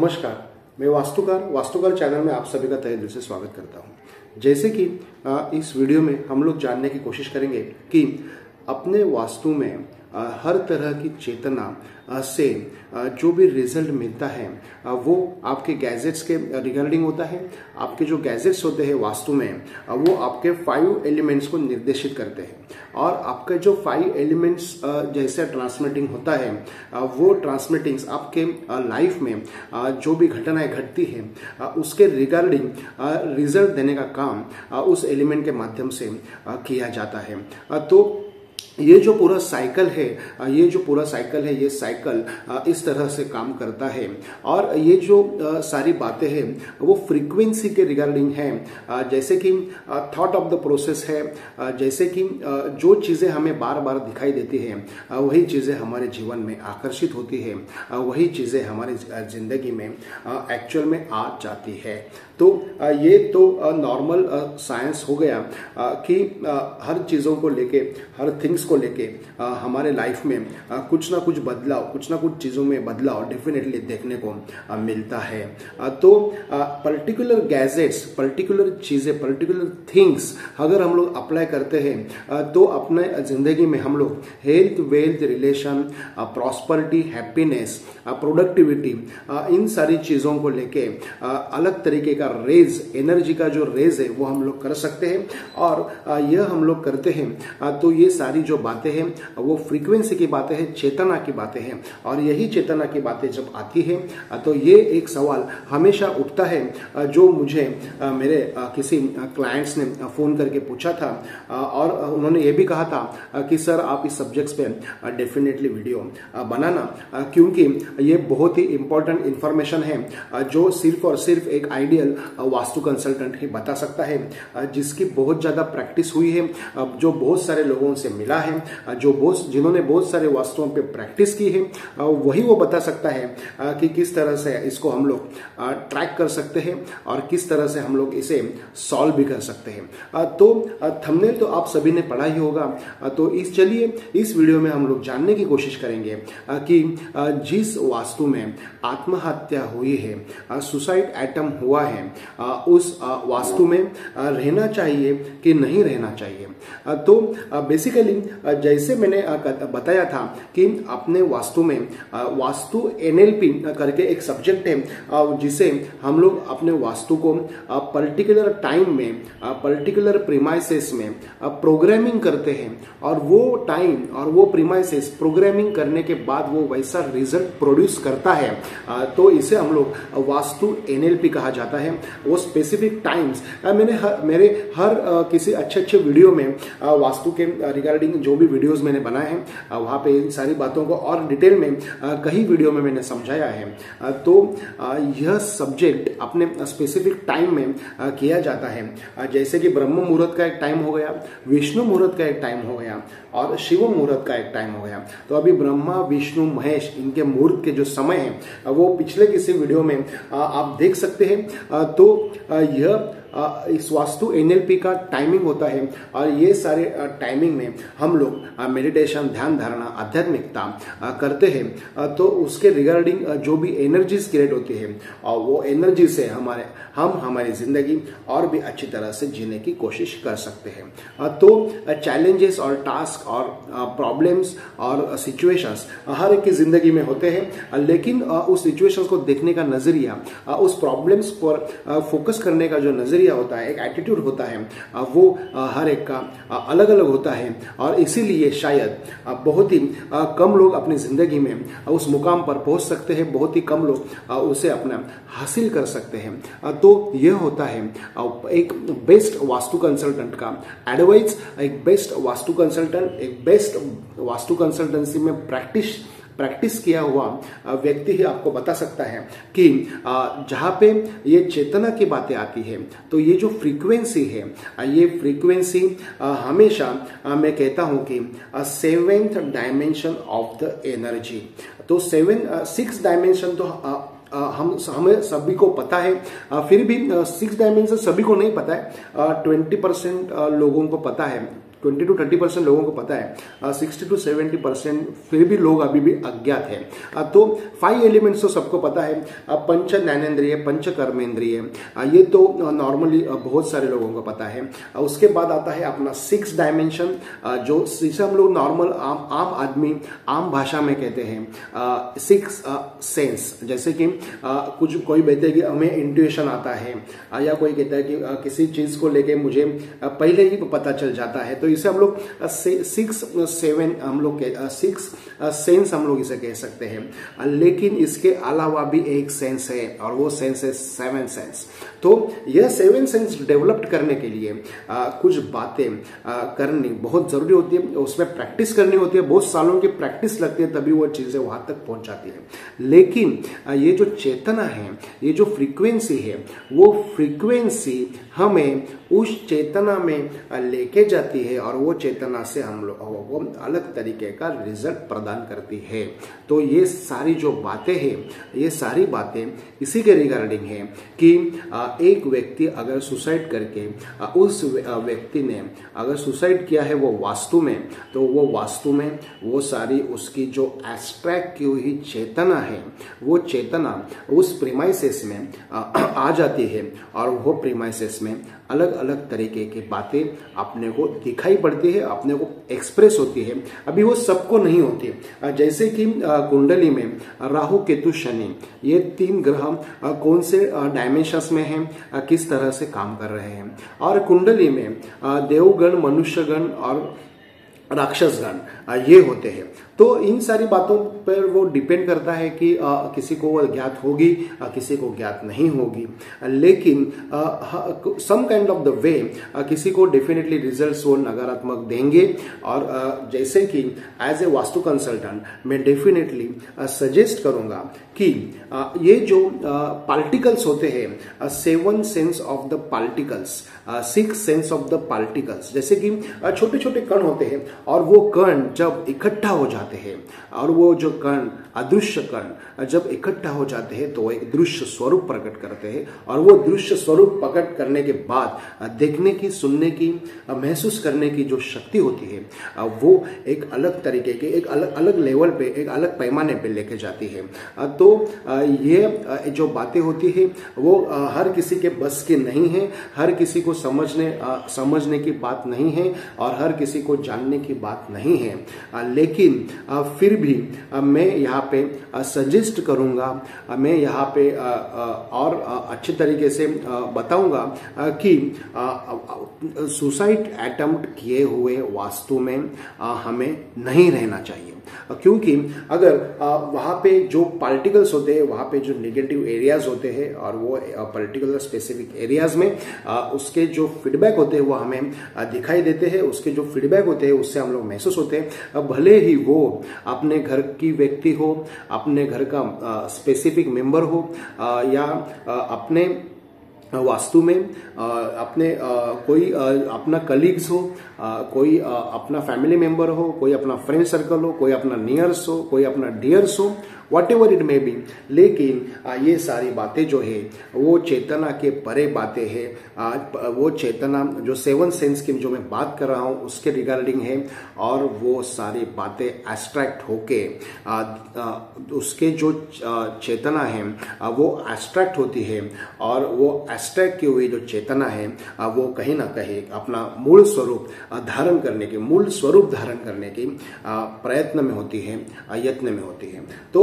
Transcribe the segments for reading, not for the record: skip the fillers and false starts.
नमस्कार, मैं वास्तुकार चैनल में आप सभी का तहे दिल से स्वागत करता हूं। जैसे कि इस वीडियो में हम लोग जानने की कोशिश करेंगे कि अपने वास्तु में हर तरह की चेतना से जो भी रिजल्ट मिलता है वो आपके गैजेट्स के रिगार्डिंग होता है। आपके जो गैजेट्स होते हैं वास्तु में वो आपके 5 एलिमेंट्स को निर्देशित करते हैं और आपका जो 5 एलिमेंट्स जैसे ट्रांसमिटिंग होता है वो ट्रांसमिटिंग्स आपके लाइफ में जो भी घटनाएं घटती है उसके रिगार्डिंग रिजल्ट देने का काम उस एलिमेंट के माध्यम से किया जाता है। तो ये जो पूरा साइकिल है ये साइकिल इस तरह से काम करता है और ये जो सारी बातें हैं वो फ्रीक्वेंसी के रिगार्डिंग है। जैसे कि थॉट ऑफ द प्रोसेस है, जैसे कि जो चीज़ें हमें बार बार दिखाई देती हैं वही चीज़ें हमारे जीवन में आकर्षित होती है, वही चीज़ें हमारी जिंदगी में एक्चुअल में आ जाती है। तो ये तो नॉर्मल साइंस हो गया कि हर चीज़ों को लेके, हर थिंग्स को लेके हमारे लाइफ में कुछ ना कुछ चीज़ों में बदलाव डेफिनेटली देखने को मिलता है। तो पर्टिकुलर गैजेट्स, पर्टिकुलर चीज़ें, पर्टिकुलर थिंग्स अगर हम लोग अप्लाई करते हैं तो अपने ज़िंदगी में हम लोग health, wealth, relation, prosperity, happiness, productivity, इन सारी चीज़ों को लेके अलग तरीके का रेज, एनर्जी का जो रेज है वो हम लोग कर सकते हैं। और यह हम लोग करते हैं तो ये सारी जो बातें हैं वो फ्रीक्वेंसी की बातें हैं, चेतना की बातें हैं। और यही चेतना की बातें जब आती है तो ये एक सवाल हमेशा उठता है जो मुझे मेरे किसी क्लाइंट्स ने फोन करके पूछा था और उन्होंने ये भी कहा था कि सर आप इस सब्जेक्ट्स पे डेफिनेटली वीडियो बनाना, क्योंकि ये बहुत ही इंपॉर्टेंट इंफॉर्मेशन है जो सिर्फ और सिर्फ एक आइडियल वास्तु कंसल्टेंट ही बता सकता है, जिसकी बहुत ज्यादा प्रैक्टिस हुई है, जो बहुत सारे लोगों से मिला है, जिन्होंने बहुत सारे वास्तुओं पे प्रैक्टिस की है, वही वो बता सकता है कि किस तरह से इसको हम लोग ट्रैक कर सकते हैं और किस तरह से हम लोग इसे सॉल्व भी कर सकते हैं। तो थंबनेल तो आप सभी ने पढ़ा ही होगा। तो चलिए इस वीडियो में हम लोग जानने की कोशिश करेंगे कि जिस वास्तु में आत्महत्या हुई है, सुसाइड एटम्प हुआ है, उस वास्तु में रहना चाहिए कि नहीं रहना चाहिए। तो बेसिकली जैसे मैंने बताया था कि अपने वास्तु में वास्तु एनएलपी करके एक सब्जेक्ट है जिसे हम लोग अपने वास्तु को पर्टिकुलर टाइम में, पर्टिकुलर प्रीमाइसेस में प्रोग्रामिंग करते हैं और वो टाइम और वो प्रीमाइसेस प्रोग्रामिंग करने के बाद वो वैसा रिजल्ट प्रोड्यूस करता है। तो इसे हम लोग वास्तु एनएलपी कहा जाता है। वो स्पेसिफिक टाइम्स मेरे हर किसी अच्छे वीडियो में वास्तु के रिगार्डिंग जो भी वीडियोस मैंने बनाए हैं वहाँ पे इन सारी बातों को और डिटेल में कई वीडियो में मैंने समझाया है। तो यह सब्जेक्ट अपने स्पेसिफिक टाइम में किया जाता है। जैसे कि ब्रह्म मुहूर्त का एक टाइम हो गया, विष्णु मुहूर्त का एक टाइम हो गया और शिव मुहूर्त का एक टाइम हो गया। तो अभी ब्रह्मा, विष्णु, महेश इनके मुहूर्त के जो समय है वो पिछले किसी वीडियो में आप देख सकते हैं। तो यह इस वास्तु एनएलपी का टाइमिंग होता है और ये सारे टाइमिंग में हम लोग मेडिटेशन, ध्यान धारणा, आध्यात्मिकता करते हैं। तो उसके रिगार्डिंग जो भी एनर्जीज क्रिएट होती है और वो एनर्जी से हम हमारी जिंदगी और भी अच्छी तरह से जीने की कोशिश कर सकते हैं। तो चैलेंजेस और टास्क और प्रॉब्लम्स और सिचुएशंस हर एक की जिंदगी में होते हैं, लेकिन उस सिचुएशंस को देखने का नजरिया, उस प्रॉब्लम्स पर फोकस करने का जो नजरिया होता है, एक एटीट्यूड होता है, वो हर एक का अलग अलग होता है। और इसीलिए शायद बहुत ही कम लोग अपनी जिंदगी में उस मुकाम पर पहुंच सकते हैं, बहुत ही कम लोग उसे अपना हासिल कर सकते हैं। तो यह होता है एक बेस्ट वास्तु कंसल्टेंट का एडवाइस। एक बेस्ट वास्तु कंसल्टेंट, एक बेस्ट वास्तु कंसल्टेंसी में प्रैक्टिस किया हुआ व्यक्ति ही आपको बता सकता है कि जहाँ पे ये चेतना की बातें आती है तो ये जो फ्रीक्वेंसी है, ये फ्रीक्वेंसी हमेशा मैं कहता हूँ कि 7th dimension of the energy. तो 6 डायमेंशन तो हमें सभी को पता है, फिर भी 6 डायमेंशन सभी को नहीं पता है। 20% लोगों को पता है 20 to 30% लोगों को पता है, 60 to 70% फिर भी लोग अभी भी अज्ञात है। तो 5 एलिमेंट्स तो सबको पता है, पंच ज्ञानेंद्रिय, पंच कर्मेंद्रिय, ये तो नॉर्मली बहुत सारे लोगों को पता है। उसके बाद आता है अपना 6 डायमेंशन, जो जिसे हम लोग नॉर्मल आम आदमी आम भाषा में कहते हैं 6 सेंस। जैसे कि कुछ कोई कहते हैं कि हमें इंट्यूशन आता है, या कोई कहता है कि किसी चीज को लेके मुझे पहले ही पता चल जाता है। तो इसे हम लोग 6 हम लोग 6 सेंस हम लोग इसे कह सकते हैं। लेकिन इसके अलावा भी एक सेंस है और वो सेंस है 7 सेंस। तो यह 7 सेंस डेवलप करने के लिए कुछ बातें करनी बहुत जरूरी होती है, उसमें प्रैक्टिस करनी होती है, बहुत सालों की प्रैक्टिस लगती है, तभी वो चीजें वहां तक पहुंच जाती है। लेकिन ये जो चेतना है, ये जो फ्रीक्वेंसी है, वो फ्रीक्वेंसी हमें उस चेतना में लेके जाती है और वो चेतना से हम लोगों को अलग तरीके का रिजल्ट प्रदान करती है। तो ये सारी जो बातें हैं, ये सारी बातें इसी के रिगार्डिंग है कि एक व्यक्ति अगर सुसाइड करके उस व्यक्ति ने अगर सुसाइड किया है वो वास्तु में, तो वो वास्तु में वो सारी उसकी जो एब्स्ट्रैक्ट की हुई चेतना है, वो चेतना उस प्रीमाइसेस में आ जाती है और वो प्रीमाइसेस में अलग अलग तरीके की बातें अपने को दिखाई पड़ती है, अपने को एक्सप्रेस होती है। अभी वो सबको नहीं होती है। जैसे कि कुंडली में राहु केतु शनि, ये 3 ग्रह कौन से डायमेंशंस में हैं, किस तरह से काम कर रहे हैं। और कुंडली में देवगण, मनुष्यगण और राक्षसगण ये होते हैं। तो इन सारी बातों पर वो डिपेंड करता है कि किसी को वो ज्ञात होगी, किसी को ज्ञात नहीं होगी। लेकिन some kind of the way किसी को डेफिनेटली रिजल्ट्स वो नकारात्मक देंगे। और जैसे कि एज ए वास्तु कंसल्टेंट मैं डेफिनेटली सजेस्ट करूंगा कि ये जो पार्टिकल्स होते हैं, 7 sense of the particles, 6 sense of the particles, जैसे कि छोटे छोटे कण होते हैं और वो कण जब इकट्ठा हो जाते हैं और वो जो कण, अदृश्य कण जब इकट्ठा हो जाते हैं तो एक दृश्य स्वरूप प्रकट करते हैं। और वो दृश्य स्वरूप प्रकट करने के बाद देखने की, सुनने की, महसूस करने की जो शक्ति होती है वो एक अलग तरीके के, एक अलग लेवल पे, एक अलग पैमाने पे लेके जाती है। तो ये जो बातें होती है वो हर किसी के बस की नहीं है, हर किसी को समझने की बात नहीं है और हर किसी को जानने की बात नहीं है। लेकिन फिर भी मैं यहाँ पे सजेस्ट करूंगा, मैं यहाँ पे और अच्छे तरीके से बताऊंगा कि सुसाइड अटेम्प्ट किए हुए वास्तु में हमें नहीं रहना चाहिए। क्योंकि अगर वहाँ पे जो पार्टिकल्स होते हैं, वहाँ पे जो नेगेटिव एरियाज होते हैं और वो पर्टिकुलर स्पेसिफिक एरियाज में उसके जो फीडबैक होते हैं वो हमें दिखाई देते हैं, उसके जो फीडबैक होते हैं उससे हम लोग महसूस होते हैं। भले ही वो अपने घर की व्यक्ति हो, अपने घर का स्पेसिफिक मेंबर हो, या अपने वास्तु में अपने कोई अपना कलीग्स हो, कोई अपना फैमिली मेंबर हो, कोई अपना फ्रेंड सर्कल हो, कोई अपना नियर्स हो, कोई अपना डियर्स हो, what ever it may be. लेकिन ये सारी बातें जो है वो चेतना के परे बातें हैं। वो चेतना जो 7 सेंस की जो मैं बात कर रहा हूँ उसके रिगार्डिंग है और वो सारी बातें एब्स्ट्रैक्ट होके उसके जो चेतना है वो एब्स्ट्रैक्ट होती है और वो एब्स्ट्रैक्ट की हुई जो चेतना है वो कहीं ना कहीं अपना मूल स्वरूप धारण करने की प्रयत्न में होती है, यत्न में होती है। तो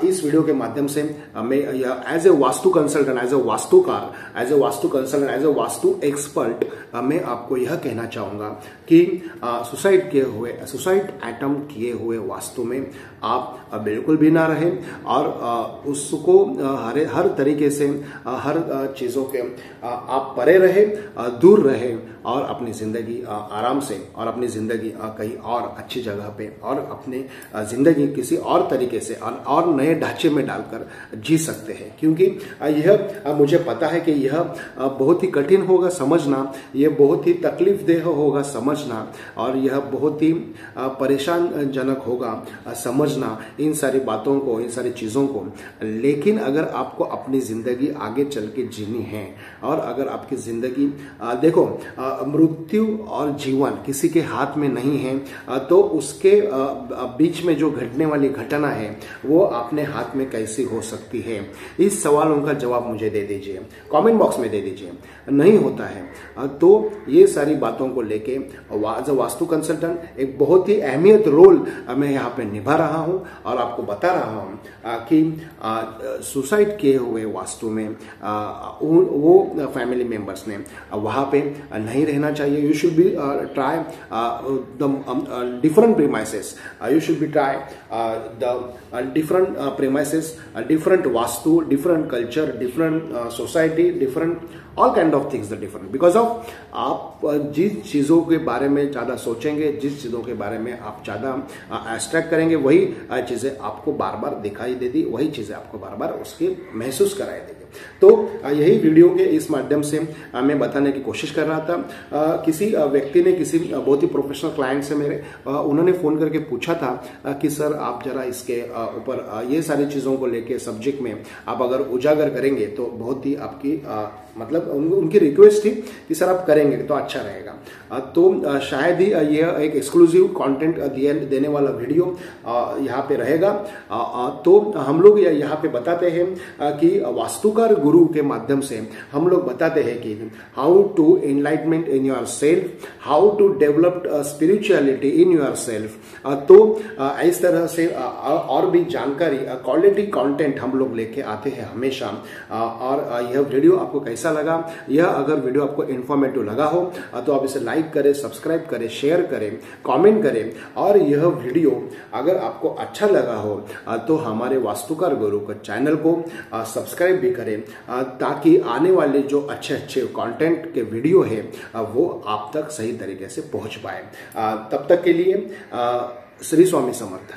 इस वीडियो के माध्यम से मैं as a Vastu consultant, as a वास्तुकार, as a Vastu consultant, as a Vastu expert मैं आपको यह कहना चाहूंगा कि सुसाइड अटेम्प्ट किए हुए वास्तु में आप बिल्कुल भी ना रहें और उसको हर तरीके से हर चीजों के आप परे रहे, दूर रहे और अपनी जिंदगी आराम से और अपनी जिंदगी कहीं और अच्छी जगह पे और अपनी जिंदगी किसी और तरीके से और नए ढांचे में डालकर जी सकते हैं। क्योंकि यह मुझे पता है कि यह बहुत ही कठिन होगा समझना, यह बहुत ही तकलीफदेह होगा समझना और यह बहुत ही परेशान जनक होगा समझना इन सारी बातों को, इन सारी चीजों को। लेकिन अगर आपको अपनी जिंदगी आगे चल के जीनी है हैं। और अगर आपकी जिंदगी देखो, मृत्यु और जीवन किसी के हाथ में नहीं है, तो उसके बीच में जो घटने वाली घटना है वो अपने हाथ में कैसी हो सकती है? इस सवालों का जवाब मुझे दे दीजिए, कमेंट बॉक्स में दे दीजिए। नहीं होता है। तो ये सारी बातों को लेके एज अ वास्तु कंसल्टेंट एक बहुत ही अहमियत रोल मैं यहाँ पे निभा रहा हूँ और आपको बता रहा हूँ कि सुसाइड किए हुए वास्तु में वो फैमिली मेंबर्स ने वहाँ पे नहीं रहना चाहिए। You should be try the different premises, you should be try the different premises, different vastu, different culture, different society, different all kind of things the different, because of आप जिस चीज़ों के बारे में ज़्यादा सोचेंगे, जिस चीज़ों के बारे में आप ज़्यादा एब्स्ट्रैक्ट करेंगे, वही चीज़ें आपको बार बार दिखाई देती, वही चीज़ें आपको बार बार उसकी महसूस कराई देगी। तो यही वीडियो के इस माध्यम से मैं बताने की कोशिश कर रहा था। किसी व्यक्ति ने, किसी बहुत ही प्रोफेशनल क्लाइंट से मेरे, उन्होंने फ़ोन करके पूछा था कि सर आप जरा इसके ऊपर ये सारी चीज़ों को लेके सब्जेक्ट में आप अगर उजागर करेंगे तो बहुत ही आपकी मतलब उनकी रिक्वेस्ट थी कि सर आप करेंगे तो अच्छा रहेगा। तो शायद ही यह एक एक्सक्लूसिव कंटेंट देने वाला वीडियो यहाँ पे रहेगा। तो हम लोग यहाँ पे बताते हैं कि वास्तुकार गुरु के माध्यम से हम लोग बताते हैं कि how to enlightenment in yourself, how to develop spirituality in yourself. तो इस तरह से और भी जानकारी, क्वालिटी कंटेंट हम लोग लेके आते हैं हमेशा। और यह वीडियो आपको कैसा लगा? यह अगर वीडियो आपको इन्फॉर्मेटिव लगा हो तो आप इसे लाइक करें, सब्सक्राइब करें, शेयर करें, कमेंट करें। और यह वीडियो अगर आपको अच्छा लगा हो तो हमारे वास्तुकार गुरु के चैनल को सब्सक्राइब भी करें, ताकि आने वाले जो अच्छे अच्छे कंटेंट के वीडियो है वो आप तक सही तरीके से पहुंच पाए। तब तक के लिए श्री स्वामी समर्थ।